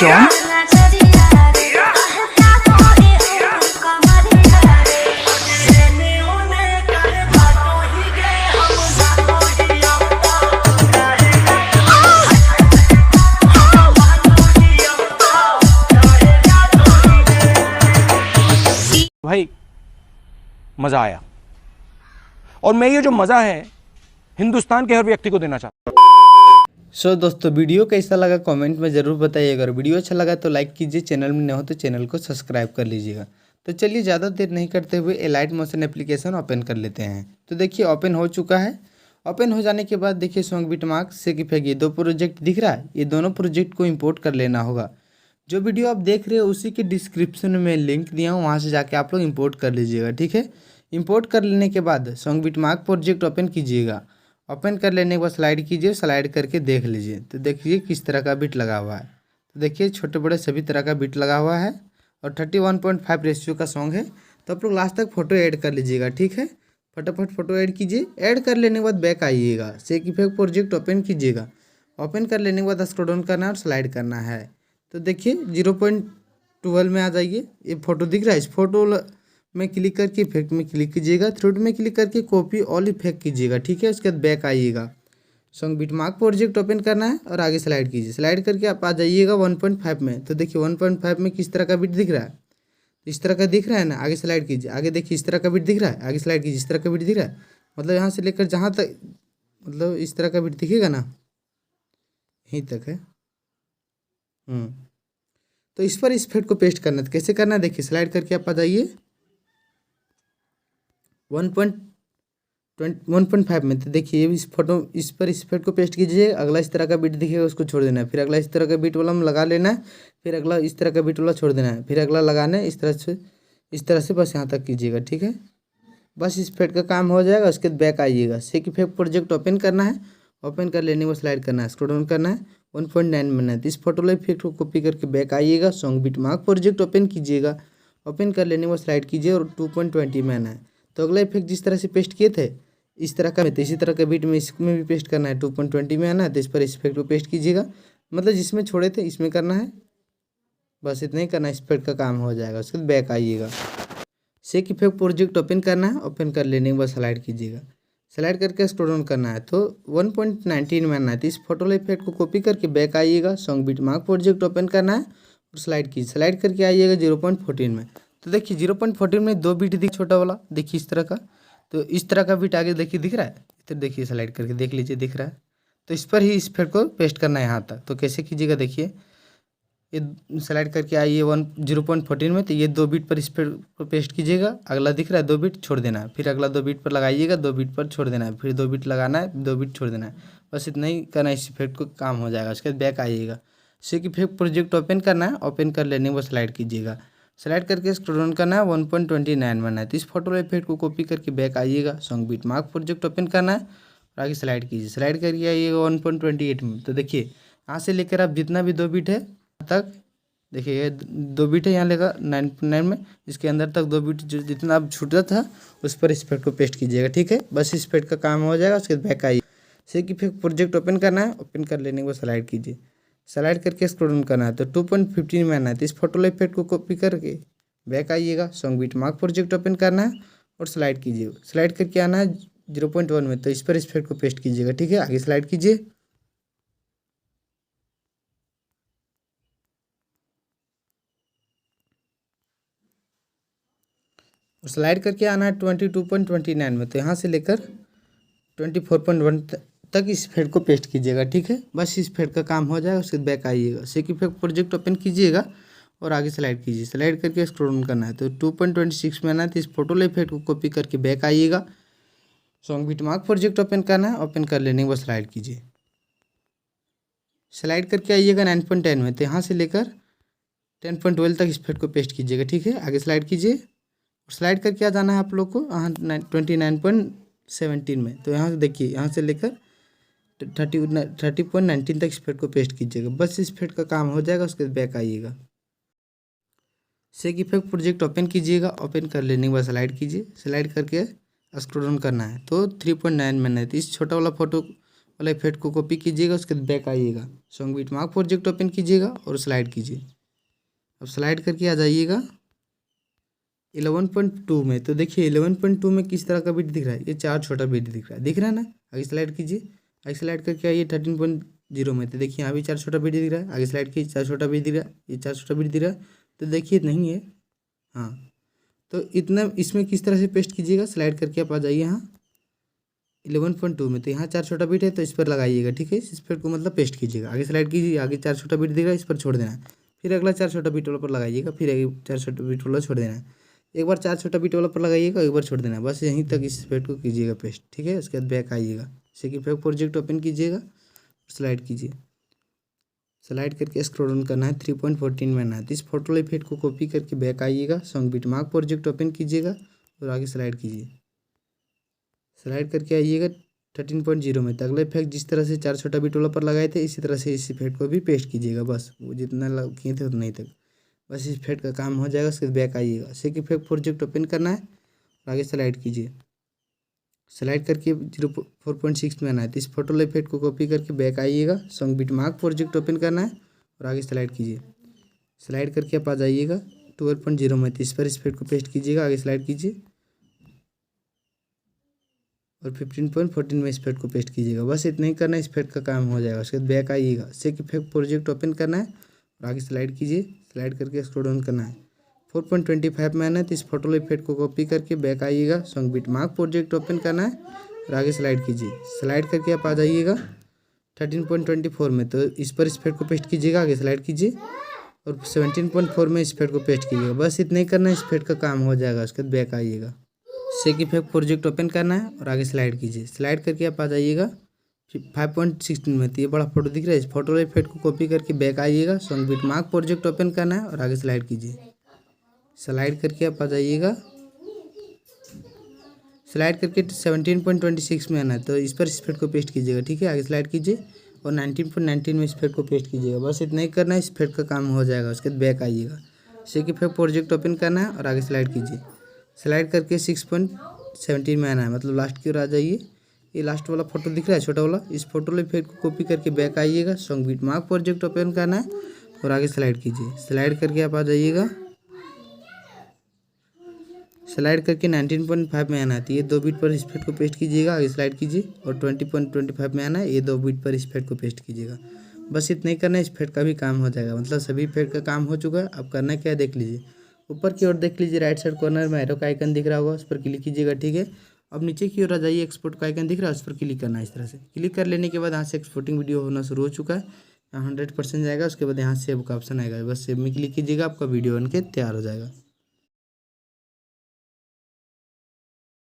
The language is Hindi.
John. भाई मज़ा आया, और मैं ये जो मज़ा है हिंदुस्तान के हर व्यक्ति को देना चाहता हूँ। दोस्तों वीडियो कैसा लगा कमेंट में ज़रूर बताइएगा। अगर वीडियो अच्छा लगा तो लाइक कीजिए, चैनल में नए हो तो चैनल को सब्सक्राइब कर लीजिएगा। तो चलिए ज़्यादा देर नहीं करते हुए एलाइट मोशन एप्लीकेशन ओपन कर लेते हैं। तो देखिए ओपन हो चुका है। ओपन हो जाने के बाद देखिए सॉन्ग बिटमार्क से ये दो प्रोजेक्ट दिख रहा है, ये दोनों प्रोजेक्ट को इम्पोर्ट कर लेना होगा। जो वीडियो आप देख रहे हो उसी के डिस्क्रिप्शन में लिंक दिया हूँ, वहाँ से जाके आप लोग इंपोर्ट कर लीजिएगा। ठीक है, इंपोर्ट कर लेने के बाद सॉन्ग बिटमार्क प्रोजेक्ट ओपन कीजिएगा। ओपन कर लेने के बाद स्लाइड कीजिए, स्लाइड करके देख लीजिए। तो देखिए किस तरह का बिट लगा हुआ है। तो देखिए छोटे बड़े सभी तरह का बिट लगा हुआ है और 31.5 रेशियो का सॉन्ग है। तो आप लोग लास्ट तक फोटो ऐड कर लीजिएगा। ठीक है, फटाफट फोटो ऐड कीजिए। ऐड कर लेने के बाद बैक आइएगा, शेक इफेक्ट प्रोजेक्ट ओपन कीजिएगा। ओपन कर लेने के बाद स्क्रॉल डाउन करना है और स्लाइड करना है। तो देखिए 0.12 में आ जाइए। ये फोटो दिख रहा है, इस फोटो में क्लिक करके इफेक्ट में क्लिक कीजिएगा, थ्रेड में क्लिक करके कॉपी ऑल इफेक्ट कीजिएगा। ठीक है, उसके बाद बैक आइएगा, सॉन्ग बिटमार्क प्रोजेक्ट ओपन करना है और आगे स्लाइड कीजिए। स्लाइड करके आप आ जाइएगा 1.5 में। तो देखिए 1.5 में किस तरह का बिट दिख रहा है, इस तरह का दिख रहा है ना। आगे स्लाइड कीजिए, आगे देखिए इस तरह का बिट दिख रहा है। आगे स्लाइड कीजिए, इस तरह का बिट दिख रहा है। मतलब यहाँ से लेकर जहाँ तक, मतलब इस तरह का बिट दिखेगा ना, यहीं तक है। तो इस पर इस इफेक्ट को पेस्ट करना है। तो कैसे करना है देखिए, स्लाइड करके आप आ जाइए 1.5 में। तो देखिए इस फोटो, इस पर इस इफेक्ट को पेस्ट कीजिए। अगला इस तरह का बीट दिखेगा, उसको छोड़ देना है। फिर अगला इस तरह का बीट वाला लगा लेना है। फिर अगला इस तरह का बीट वाला छोड़ देना है। फिर अगला लगाना है इस तरह से बस यहाँ तक कीजिएगा। ठीक है, बस इस इफेक्ट का काम हो जाएगा। उसके बाद बैक आइएगा, शेक इफेक्ट प्रोजेक्ट ओपन करना है। ओपन कर लेने को स्लाइड करना है, स्क्रॉल डाउन करना है, 1.9 में है। तो इस फोटो वाले इफेक्ट को कॉपी करके बैक आइएगा, सॉन्ग बिटमार्क प्रोजेक्ट ओपन कीजिएगा। ओपन कर लेने को स्लाइड कीजिए और 2.20 में है। तो अगला इफेक्ट जिस तरह से पेस्ट किए थे इस तरह का, तो इसी तरह का बीट में इसमें भी पेस्ट करना है। 2.20 में आना है, तो इस पर इस इफेक्ट को पेस्ट कीजिएगा। मतलब जिसमें छोड़े थे इसमें करना है, बस इतना ही करना है, इस इफेक्ट का काम हो जाएगा। उसके बाद बैक आइएगा, शेक इफेक्ट प्रोजेक्ट ओपन करना है। ओपन कर लेने के बाद स्लाइड कीजिएगा, स्लाइड करके स्क्रॉल डाउन करना है। तो 1.19 में आना है। तो इस फोटो वाले इफेक्ट को कॉपी करके बैक आइएगा, सॉन्ग बिटमार्क प्रोजेक्ट ओपन करना है और स्लाइड कीजिए। स्लाइड करके आइएगा 0.14 में। तो देखिए 0.14 में दो बीट दिख, छोटा वाला देखिए इस तरह का। तो इस तरह का बीट आगे देखिए दिख रहा है, इधर देखिए स्लाइड करके देख लीजिए दिख रहा है। तो इस पर ही इस इफेक्ट को पेस्ट करना है यहाँ तक। तो कैसे कीजिएगा देखिए, ये स्लाइड करके आइए 0.14 में। तो ये दो बीट पर इस पर पेस्ट कीजिएगा। अगला दिख रहा है दो बीट छोड़ देना है, फिर अगला दो बीट पर लगाइएगा, दो बीट पर छोड़ देना है, फिर दो बीट लगाना है, दो बीट छोड़ देना है। बस इतना ही करना है, इस इफेक्ट को काम हो जाएगा। उसके बाद बैक आइएगा, शेक इफेक्ट प्रोजेक्ट ओपन करना है। ओपन कर लेने को स्लाइड कीजिएगा, स्लाइड करके स्क्रॉल डाउन करना है, 1.29 में है। तो इस फोटो वाले इफेक्ट को कॉपी करके बैक आइएगा, सॉन्ग बिटमार्क प्रोजेक्ट ओपन करना है और आगे स्लाइड कीजिए। स्लाइड करके आइएगा 1.28 में। तो देखिए यहाँ से लेकर आप जितना भी दो बीट है तक, देखिए ये दो बीट है यहाँ लेकर 9.9 में, इसके अंदर तक दो बीट जो जितना अब छूटा था उस पर इस इफेक्ट को पेस्ट कीजिएगा। ठीक है, बस इस इफेक्ट का काम हो जाएगा। उसके बाद बैक आइए, शेक इफेक्ट प्रोजेक्ट ओपन करना है। ओपन कर लेने के बाद स्लाइड कीजिए, स्लाइड करके स्क्रॉल डाउन करना है। तो 2.15 में आना है। तो इस फोटो वाले इफेक्ट को कॉपी करके बैक आइएगा, सॉन्ग बिटमार्क प्रोजेक्ट ओपन करना है और स्लाइड कीजिए। स्लाइड करके आना है 0.1 में। तो इस पर इस इफेक्ट को पेस्ट कीजिएगा। ठीक है, आगे स्लाइड कीजिए, और स्लाइड करके आना है 22.29 में। तो यहाँ से लेकर 24.1 तक इस इफेक्ट को पेस्ट कीजिएगा। ठीक है, बस इस इफेक्ट का काम हो जाएगा। उसके बैक आइएगा, शेक इफेक्ट प्रोजेक्ट ओपन कीजिएगा और आगे स्लाइड कीजिए। स्लाइड करके स्क्रॉल डाउन करना है। तो 2.26 में आना है। तो इस फोटो वाले इफेक्ट को कॉपी करके बैक आइएगा, सॉन्ग बिटमार्क प्रोजेक्ट ओपन करना है। ओपन कर लेने के बाद स्लाइड कीजिए, स्लाइड करके आइएगा 9.10 में। तो यहाँ से लेकर 10.12 तक इस इफेक्ट को पेस्ट कीजिएगा। ठीक है, आगे स्लाइड कीजिए, स्लाइड करके आ जाना है आप लोग को 29.17 में। तो यहाँ से देखिए, यहाँ से लेकर 30.19 तक इस इफेक्ट को पेस्ट कीजिएगा। बस इस इफेक्ट का काम हो जाएगा। उसके बाद बैक आइएगा, शेक इफेक्ट प्रोजेक्ट ओपन कीजिएगा। ओपन कर लेने के बाद स्लाइड कीजिए, स्लाइड करके स्क्रॉल डाउन करना है। तो 3.9 में है। तो इस छोटा वाला फोटो वाला इफेक्ट को कॉपी कीजिएगा, उसके बाद बैक आइएगा, song beat mark project open कीजिएगा और स्लाइड कीजिए। अब स्लाइड करके आ जाइएगा 11.2 में। तो देखिए 11.2 में किस तरह का बीट दिख रहा है, ये 4 छोटा बीट दिख रहा है, दिख रहा है ना। आगे स्लाइड कीजिए, आगे स्लाइड करके आइए 13.0 में। तो देखिए यहाँ भी 4 छोटा बीट दिख रहा है, आगे स्लाइड कीजिए 4 छोटा बीट दिख रहा है, ये 4 छोटा बीट दिख रहा है। तो देखिए नहीं है, हाँ। तो इतना इसमें किस तरह से पेस्ट कीजिएगा, स्लाइड करके आप आ जाइए यहाँ 11.2 में। तो यहाँ 4 छोटा बीट है, तो इस पर लगाइएगा, ठीक है। इस पर को मतलब पेस्ट कीजिएगा, आगे स्लाइड कीजिए, आगे 4 छोटा बीट दिख रहा है, इस पर छोड़ देना है। फिर अगला 4 छोटा बीट वाला पर लगाइएगा, फिर आगे 4 छोटा बीट वाला छोड़ देना है। एक बार 4 छोटा बीट वाला पर लगाइएगा, एक बार छोड़ देना है, बस यहीं तक इस इफेक्ट को कीजिएगा पेस्ट, ठीक है। उसके बाद बैक आइएगा, सेक इफेक्ट प्रोजेक्ट ओपन कीजिएगा, स्लाइड कीजिए। स्लाइड करके स्क्रॉल डाउन करना है, 3.14 में आना है। तो इस फोटो इफेक्ट को कॉपी करके बैक आइएगा, song beat mark project open कीजिएगा और आगे स्लाइड कीजिए। स्लाइड करके आइएगा 13.0 में। तो अगला इफेक्ट जिस तरह से 4 छोटा बीट वाला पर लगाए थे, इसी तरह से इस इफेक्ट को भी पेस्ट कीजिएगा, बस वो जितना किए थे उतना ही तक, बस इस इफेक्ट का काम हो जाएगा। उसके बैक आइएगा, सेक इफेक्ट प्रोजेक्ट ओपन करना है और आगे स्लाइड कीजिए। स्लाइड करके 0.4.6 में आना है। तो इस फोटो इफेक्ट को कॉपी करके बैक आइएगा, song beat mark project open करना है और आगे स्लाइड कीजिए। स्लाइड करके आप आ जाइएगा 12.0 में। तो इस पर इफेक्ट को पेस्ट कीजिएगा, आगे स्लाइड कीजिए और 15.14 में इस इफेक्ट को पेस्ट कीजिएगा, बस इतना ही करना है, इस इफेक्ट का काम हो जाएगा। उसके बाद बैक आइएगा, सेक इफेक्ट प्रोजेक्ट ओपन करना है और आगे स्लाइड कीजिए। स्लाइड करके स्क्रॉल डाउन करना है, 4.25 में आना है। तो इस फोटो इफेक्ट को कॉपी करके बैक आइएगा, song beat mark project open करना है और आगे स्लाइड कीजिए। स्लाइड करके आप आ जाइएगा 13.24 में। तो इस पर इस इफेक्ट को पेस्ट कीजिएगा, आगे स्लाइड कीजिए और 17.4 में इस इफेक्ट को पेस्ट कीजिएगा, बस इतना ही करना है, इस इफेक्ट का काम हो जाएगा। उसके बाद बैक आइएगा, सेक इफेक्ट प्रोजेक्ट ओपन करना है और आगे स्लाइड कीजिए। स्लाइड करके आप आ जाइएगा 5.16 में। तो ये बड़ा फोटो दिख रहा है, इस फोटो इफेक्ट को कॉपी करके बैक आइएगा, song beat mark project open करना है और आगे स्लाइड कीजिए। स्लाइड करके आप आ जाइएगा, स्लाइड करके 17.26 में आना है। तो इस पर इस इफेक्ट को पेस्ट कीजिएगा, ठीक है। आगे स्लाइड कीजिए और 19.19 में इस इफेक्ट को पेस्ट कीजिएगा, बस इतना ही करना है, इस इफेक्ट का काम हो जाएगा। उसके बाद बैक आइएगा, सेक इफेक्ट प्रोजेक्ट ओपन करना है और आगे स्लाइड कीजिए। स्लाइड करके 6.17 में आना है, मतलब लास्ट की ओर आ जाइए। ये लास्ट वाला फोटो दिख रहा है छोटा वाला, इस फोटो इफेक्ट को कॉपी करके बैक आइएगा, song beat mark project open करना है और आगे स्लाइड कीजिए। स्लाइड करके आप आ जाइएगा, स्लाइड करके 19.5 में आना है। तो ये 2 बीट पर इस इफेक्ट को पेस्ट कीजिएगा, आगे स्लाइड कीजिए और 20.25 में आना है, ये 2 बीट पर इस इफेक्ट को पेस्ट कीजिएगा, बस इतना ही करना है, इस इफेक्ट का भी काम हो जाएगा। मतलब सभी इफेक्ट का काम हो चुका है। अब करना क्या है देख लीजिए, ऊपर की ओर देख लीजिए, राइट साइड कॉर्नर में एरो का आइकन दिख रहा होगा, उस पर क्लिक कीजिएगा, ठीक है। अब नीचे की ओर आ जाइए, एक्सपोर्ट का आइकन दिख रहा है, उस पर क्लिक करना है। इस तरह से क्लिक कर लेने के बाद यहाँ से एक्सपोर्टिंग वीडियो होना शुरू हो चुका है, यहाँ 100% जाएगा। उसके बाद यहाँ सेव का ऑप्शन आएगा, बस सेव में क्लिक कीजिएगा, आपका वीडियो बन के तैयार हो जाएगा।